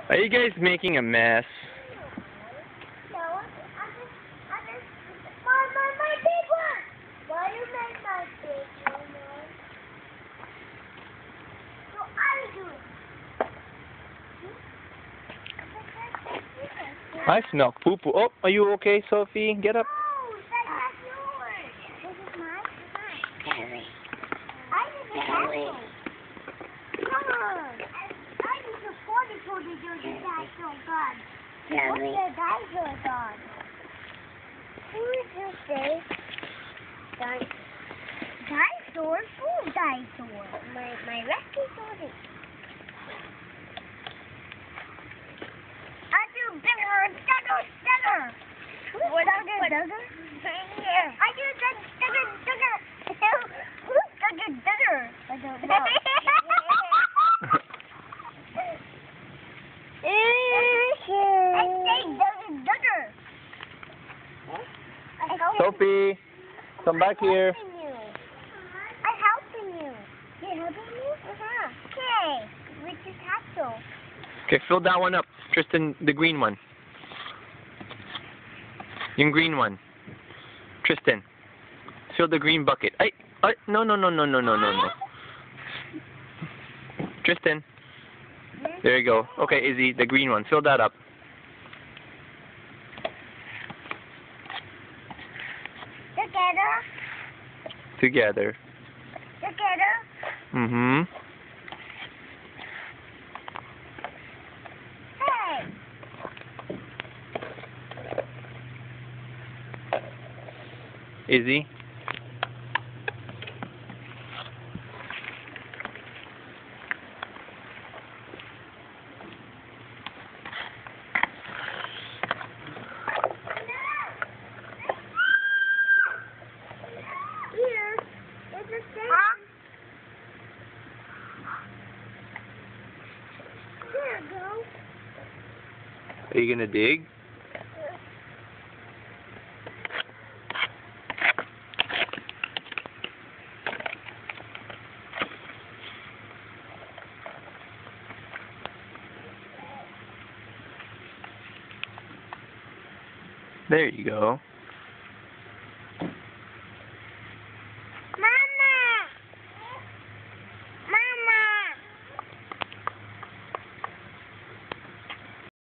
Are you guys making a mess? No, my big one! Why you make my big one? So I do it. I smell poo-poo. Oh, are you okay, Sophie? Get up. Oh, that's yours. This is mine? Mine. I need the apple. Come on. I need the 40 to do the dinosaur gun. What's the dinosaur gun? Who is this day? Dinosaur? Who's dinosaur? My rescue soldier. I do bigger and bigger. Who's bigger? Yeah. I do bigger. Who's bigger? I don't know. Sophie, come back here. I'm helping you. You're helping me? Okay. With the castle. Okay, fill that one up. Tristan, the green one. Yung green one. Tristan, fill the green bucket. Ay, no. Tristan. There you go. Okay, Izzy, the green one. Fill that up. Together. Mm-hmm. Hey. Izzy. Are you gonna dig? There you go.